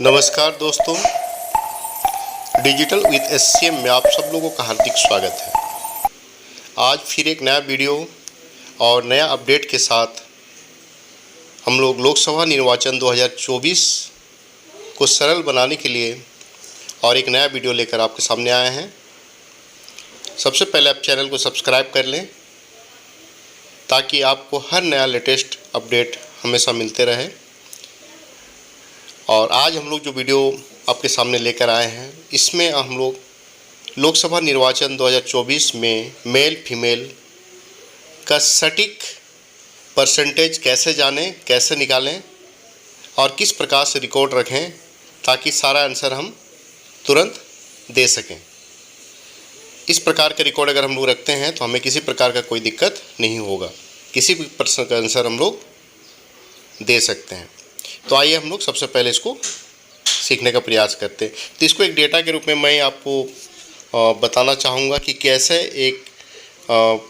नमस्कार दोस्तों, digital with SCM में आप सब लोगों का हार्दिक स्वागत है। आज फिर एक नया वीडियो और नया अपडेट के साथ हम लोग लोकसभा निर्वाचन 2024 को सरल बनाने के लिए और एक नया वीडियो लेकर आपके सामने आए हैं। सबसे पहले आप चैनल को सब्सक्राइब कर लें ताकि आपको हर नया लेटेस्ट अपडेट हमेशा मिलते रहे। और आज हम लोग जो वीडियो आपके सामने लेकर आए हैं, इसमें हम लोग लोकसभा निर्वाचन 2024 में मेल फीमेल का सटीक परसेंटेज कैसे जानें, कैसे निकालें और किस प्रकार से रिकॉर्ड रखें ताकि सारा आंसर हम तुरंत दे सकें। इस प्रकार का रिकॉर्ड अगर हम लोग रखते हैं तो हमें किसी प्रकार का कोई दिक्कत नहीं होगा, किसी भी प्रश्न का आंसर हम लोग दे सकते हैं। तो आइए हम लोग सबसे पहले इसको सीखने का प्रयास करते हैं। तो इसको एक डेटा के रूप में मैं आपको बताना चाहूँगा कि कैसे एक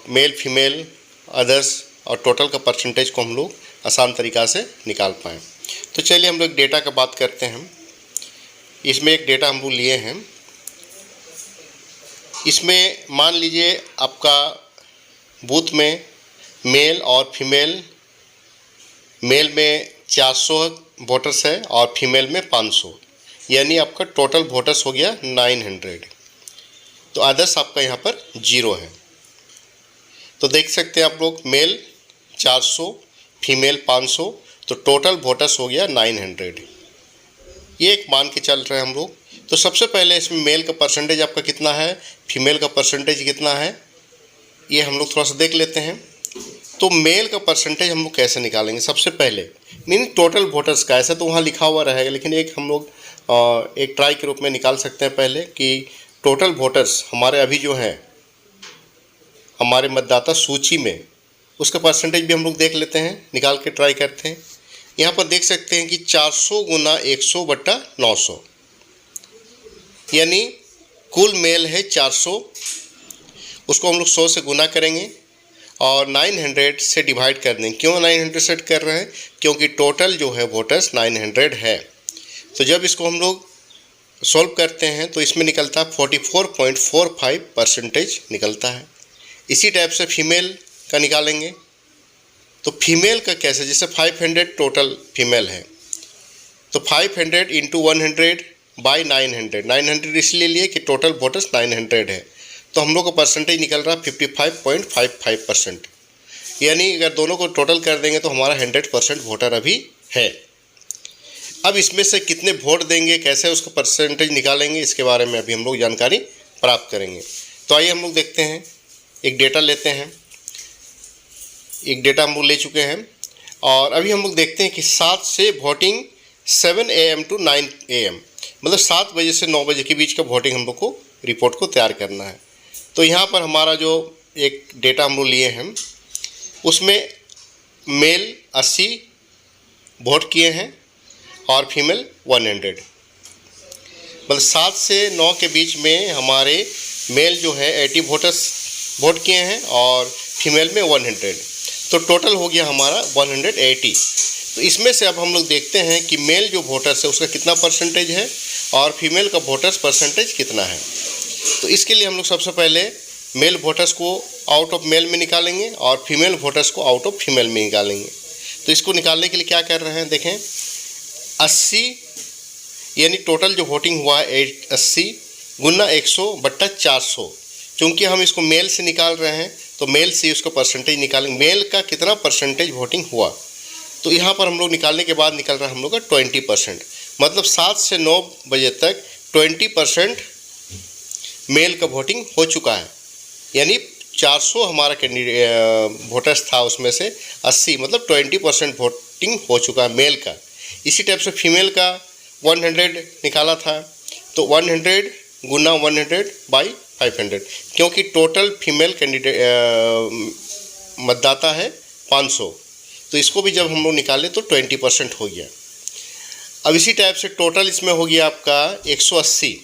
मेल फीमेल अदर्स और टोटल का परसेंटेज को हम लोग आसान तरीक़ा से निकाल पाएँ। तो चलिए हम लोग डेटा का बात करते हैं। इसमें एक डेटा हम लोग लिए हैं। इसमें मान लीजिए आपका बूथ में मेल और फीमेल, मेल में 400 वोटर्स है और फीमेल में 500, यानी आपका टोटल वोटर्स हो गया 900। तो अदर्स आपका यहाँ पर 0 है। तो देख सकते हैं आप लोग, मेल 400 फीमेल 500, तो टोटल वोटर्स हो गया 900। ये एक मान के चल रहे हैं हम लोग। तो सबसे पहले इसमें मेल का परसेंटेज आपका कितना है, फीमेल का परसेंटेज कितना है, ये हम लोग थोड़ा सा देख लेते हैं। तो मेल का परसेंटेज हम लोग कैसे निकालेंगे? सबसे पहले मीन टोटल वोटर्स का, ऐसा तो वहाँ लिखा हुआ रहेगा, लेकिन एक हम लोग एक ट्राई के रूप में निकाल सकते हैं पहले कि टोटल वोटर्स हमारे अभी जो हैं हमारे मतदाता सूची में, उसका परसेंटेज भी हम लोग देख लेते हैं, निकाल के ट्राई करते हैं। यहाँ पर देख सकते हैं कि 400 गुना 100/900, यानी कुल मेल है 400, उसको हम लोग 100 से गुना करेंगे और 900 से डिवाइड कर देंगे। क्यों 900 सेट कर रहे हैं? क्योंकि टोटल जो है वोटर्स 900 है। तो जब इसको हम लोग सॉल्व करते हैं तो इसमें निकलता है 44.45% निकलता है। इसी टाइप से फीमेल का निकालेंगे। तो फीमेल का कैसे, जैसे 500 टोटल फीमेल है, तो 500 × 100/900, 900 इसलिए लिए कि टोटल वोटर्स 900 है। तो हम लोग का परसेंटेज निकल रहा है 55.55%, यानी अगर दोनों को टोटल कर देंगे तो हमारा 100% वोटर अभी है। अब इसमें से कितने वोट देंगे, कैसे उसका परसेंटेज निकालेंगे, इसके बारे में अभी हम लोग जानकारी प्राप्त करेंगे। तो आइए हम लोग देखते हैं, एक डेटा लेते हैं। एक डेटा हम लोग ले चुके हैं और अभी हम लोग देखते हैं कि 7 से वोटिंग 7 AM to 9 AM, मतलब 7 बजे से 9 बजे के बीच का वोटिंग हम लोग को रिपोर्ट को तैयार करना है। तो यहाँ पर हमारा जो एक डेटा हम लोग लिए हैं, उसमें मेल 80 वोट किए हैं और फीमेल 100, मतलब 7 से 9 के बीच में हमारे मेल जो है 80 वोटर्स वोट किए हैं और फीमेल में 100, तो टोटल हो गया हमारा 180। तो इसमें से अब हम लोग देखते हैं कि मेल जो वोटर्स है उसका कितना परसेंटेज है और फीमेल का वोटर्स परसेंटेज कितना है। तो इसके लिए हम लोग सबसे पहले मेल वोटर्स को आउट ऑफ मेल में निकालेंगे और फीमेल वोटर्स को आउट ऑफ फीमेल में निकालेंगे। तो इसको निकालने के लिए क्या कर रहे हैं, देखें 80, यानी टोटल जो वोटिंग हुआ है 80 गुना 100/400। चूँकि हम इसको मेल से निकाल रहे हैं तो मेल से उसका परसेंटेज निकालेंगे, मेल का कितना परसेंटेज वोटिंग हुआ। तो यहाँ पर हम लोग निकालने के बाद निकल रहा है हम लोग का 20%, मतलब 7 से 9 बजे तक 20% मेल का वोटिंग हो चुका है। यानी 400 हमारा कैंडिडेट वोटर्स था, उसमें से 80 मतलब 20% वोटिंग हो चुका है मेल का। इसी टाइप से फीमेल का 100 निकाला था, तो 100 गुना 100/500, क्योंकि टोटल फीमेल कैंडिडेट मतदाता है 500, तो इसको भी जब हम लोग निकाले तो 20% हो गया। अब इसी टाइप से टोटल इसमें हो गया आपका 180,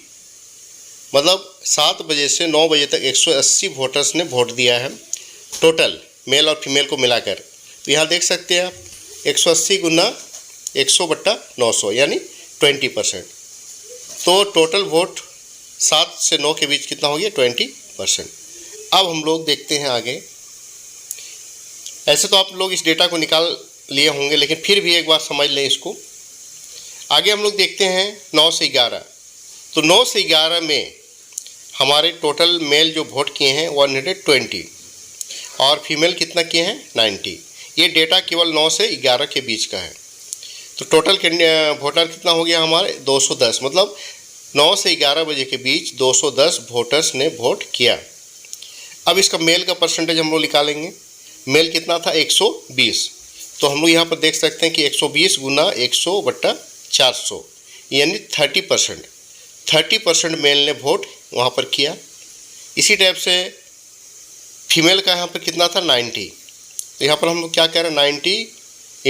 मतलब 7 बजे से 9 बजे तक 180 वोटर्स ने वोट दिया है टोटल मेल और फीमेल को मिलाकर। तो यहाँ देख सकते हैं आप 180 गुना 100/900 यानी 20%। तो टोटल वोट 7 से 9 के बीच कितना हो गया? 20%। अब हम लोग देखते हैं आगे। ऐसे तो आप लोग इस डेटा को निकाल लिए होंगे, लेकिन फिर भी एक बार समझ लें इसको। आगे हम लोग देखते हैं 9 से 11। तो 9 से 11 में हमारे टोटल मेल जो वोट किए हैं 120 और फीमेल कितना किए हैं? 90। ये डेटा केवल 9 से 11 के बीच का है। तो टोटल वोटर कितना हो गया हमारे? 210। मतलब 9 से 11 बजे के बीच 210 वोटर्स ने वोट किया। अब इसका मेल का परसेंटेज हम लोग निकालेंगे। मेल कितना था? 120। तो हम लोग यहाँ पर देख सकते हैं कि 120 गुना 100/400 यानी 30%। 30% मेल ने वोट वहाँ पर किया। इसी टाइप से फीमेल का यहाँ पर कितना था? 90। तो यहाँ पर हम लोग क्या कह रहे हैं? 90 ×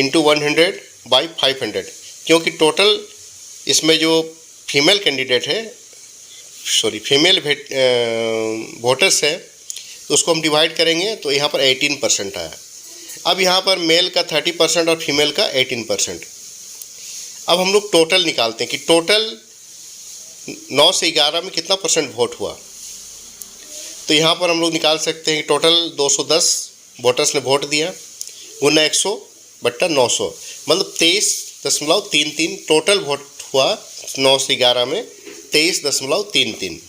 100/500, क्योंकि टोटल इसमें जो फीमेल कैंडिडेट है, फीमेल वोटर्स है, तो उसको हम डिवाइड करेंगे तो यहाँ पर 18% आया। अब यहाँ पर मेल का 30% और फीमेल का 18%। अब हम लोग टोटल निकालते हैं कि टोटल 9 से 11 में कितना परसेंट वोट हुआ। तो यहाँ पर हम लोग निकाल सकते हैं कि टोटल 210 वोटर्स ने वोट दिया गुना 100/900, मतलब 23.33 टोटल वोट हुआ 9 से 11 में 23.33।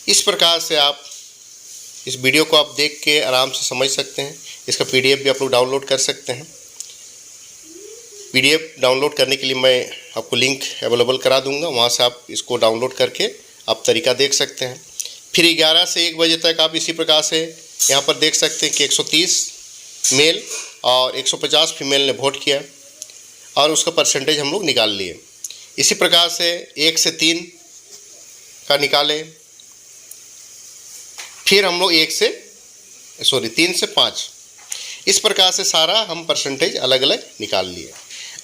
इस प्रकार से आप इस वीडियो को आप देख के आराम से समझ सकते हैं। इसका PDF भी आप लोग डाउनलोड कर सकते हैं। PDF डाउनलोड करने के लिए मैं आपको लिंक अवेलेबल करा दूंगा, वहाँ से आप इसको डाउनलोड करके आप तरीका देख सकते हैं। फिर 11 से 1 बजे तक आप इसी प्रकार से यहाँ पर देख सकते हैं कि 130 मेल और 150 फीमेल ने वोट किया और उसका परसेंटेज हम लोग निकाल लिए। इसी प्रकार से 1 से 3 का निकालें, फिर हम लोग 3 से 5, इस प्रकार से सारा हम परसेंटेज अलग अलग निकाल लिए।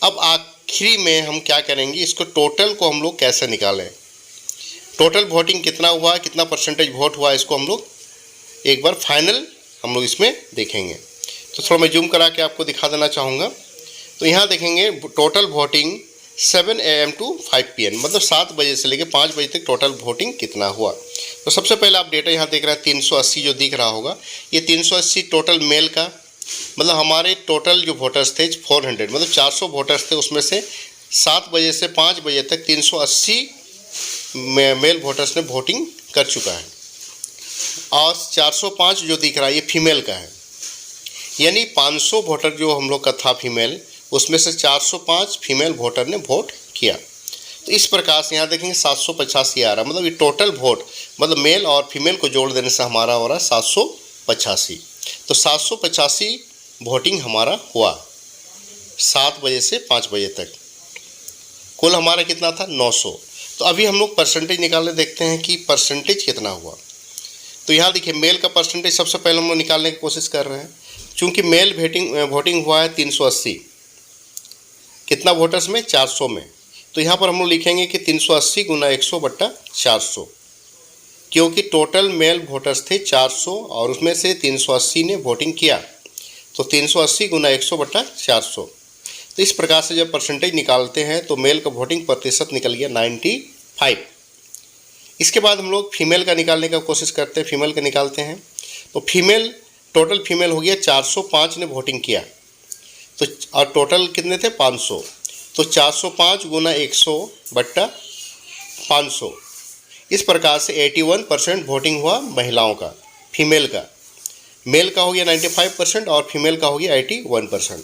अब आखिरी में हम क्या करेंगे? इसको टोटल को हम लोग कैसे निकालें? टोटल वोटिंग कितना हुआ, कितना परसेंटेज वोट हुआ, इसको हम लोग एक बार फाइनल हम लोग इसमें देखेंगे। तो थोड़ा मैं जूम करा के आपको दिखा देना चाहूँगा। तो यहाँ देखेंगे total voting 7 AM to 5 PM, मतलब 7 बजे से लेकर 5 बजे तक टोटल वोटिंग कितना हुआ। तो सबसे पहले आप डेटा यहाँ देख रहे हैं 380 जो दिख रहा होगा, ये 380 टोटल मेल का, मतलब हमारे टोटल जो वोटर्स थे 400, मतलब 400 वोटर्स थे, उसमें से 7 बजे से 5 बजे तक 380 मेल वोटर्स ने वोटिंग कर चुका है। और 405 जो दिख रहा है ये फीमेल का है, यानी 500 वोटर जो हम लोग का था फीमेल, उसमें से 405 फीमेल वोटर ने वोट किया। तो इस प्रकार से यहाँ देखेंगे 785 आ रहा, मतलब ये टोटल वोट, मतलब मेल और फीमेल को जोड़ देने से हमारा हो रहा है 785। तो 785 वोटिंग हमारा हुआ 7 बजे से 5 बजे तक। कुल हमारा कितना था? 900। तो अभी हम लोग परसेंटेज निकालने देखते हैं कि परसेंटेज कितना हुआ। तो यहाँ देखिए मेल का परसेंटेज सबसे पहले हम लोग निकालने की कोशिश कर रहे हैं। चूँकि मेल वोटिंग हुआ है 380, कितना वोटर्स में? 400 में। तो यहाँ पर हम लोग लिखेंगे कि 380 गुना 100/400, क्योंकि टोटल मेल वोटर्स थे 400 और उसमें से 380 ने वोटिंग किया, तो 380 गुना 100/400। तो इस प्रकार से जब परसेंटेज निकालते हैं तो मेल का वोटिंग प्रतिशत निकल गया 95। इसके बाद हम लोग फीमेल का निकालने का कोशिश करते हैं। फीमेल का निकालते हैं तो फीमेल, टोटल फीमेल हो गया 405 ने वोटिंग किया, तो और टोटल कितने थे? 500। तो 405 गुना 100/500, इस प्रकार से 81% वोटिंग हुआ महिलाओं का, फीमेल का। मेल का हो गया 95% और फीमेल का हो गया 81%।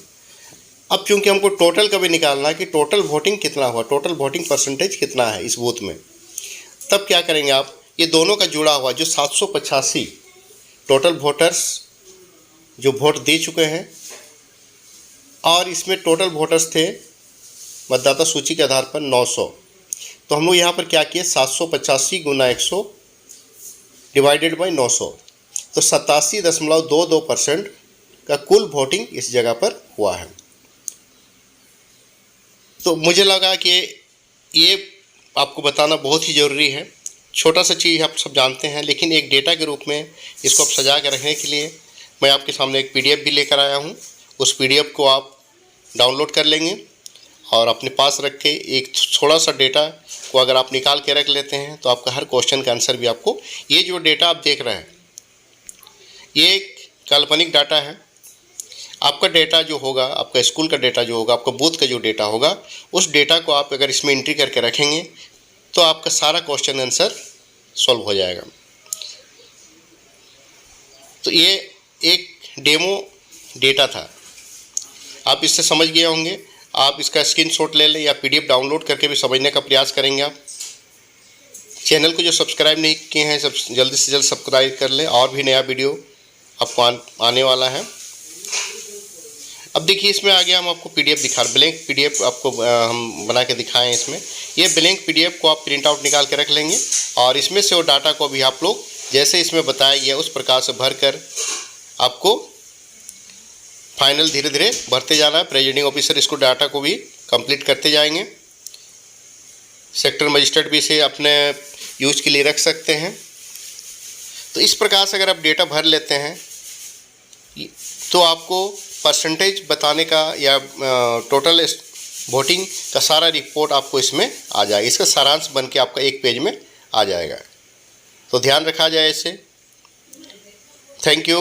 अब चूंकि हमको टोटल का भी निकालना है कि टोटल वोटिंग कितना हुआ, टोटल वोटिंग परसेंटेज कितना है इस बूथ में, तब क्या करेंगे आप? ये दोनों का जुड़ा हुआ जो 785 टोटल वोटर्स जो वोट दे चुके हैं और इसमें टोटल वोटर्स थे मतदाता सूची के आधार पर 900, तो हम लोग यहाँ पर क्या किए? 785 गुना 100 डिवाइडेड बाई 900, तो 87.22% का कुल वोटिंग इस जगह पर हुआ है। तो मुझे लगा कि ये आपको बताना बहुत ही ज़रूरी है। छोटा सा चीज़ आप सब जानते हैं, लेकिन एक डेटा के रूप में इसको आप सजा कर रखने के लिए मैं आपके सामने एक PDF भी लेकर आया हूँ। उस PDF को आप डाउनलोड कर लेंगे और अपने पास रख के एक थोड़ा सा डेटा को अगर आप निकाल के रख लेते हैं तो आपका हर क्वेश्चन का आंसर भी आपको, ये जो डेटा आप देख रहे हैं ये एक काल्पनिक डाटा है। आपका डेटा जो होगा, आपका स्कूल का डेटा जो होगा, आपका बूथ का जो डेटा होगा, उस डेटा को आप अगर इसमें एंट्री करके रखेंगे तो आपका सारा क्वेश्चन आंसर सॉल्व हो जाएगा। तो ये एक डेमो डेटा था, आप इससे समझ गए होंगे। आप इसका स्क्रीनशॉट ले लें या पीडीएफ डाउनलोड करके भी समझने का प्रयास करेंगे। आप चैनल को जो सब्सक्राइब नहीं किए हैं सब जल्दी से जल्द सब्सक्राइब कर लें, और भी नया वीडियो आपको आने वाला है। अब देखिए इसमें आगे हम आपको पीडीएफ दिखा, ब्लैंक पीडीएफ आपको हम बना के दिखाएं। इसमें ये ब्लैंक पीडीएफ को आप प्रिंट आउट निकाल के रख लेंगे और इसमें से वो डाटा को भी आप लोग जैसे इसमें बताया गया उस प्रकार से भर कर आपको फाइनल धीरे धीरे भरते जाना है। प्रेजेंटिंग ऑफिसर इसको डाटा को भी कंप्लीट करते जाएंगे। सेक्टर मजिस्ट्रेट भी इसे अपने यूज के लिए रख सकते हैं। तो इस प्रकार से अगर आप डेटा भर लेते हैं तो आपको परसेंटेज बताने का या टोटल वोटिंग का सारा रिपोर्ट आपको इसमें आ जाएगा। इसका सारांश बन के आपका एक पेज में आ जाएगा। तो ध्यान रखा जाए इसे। Thank you.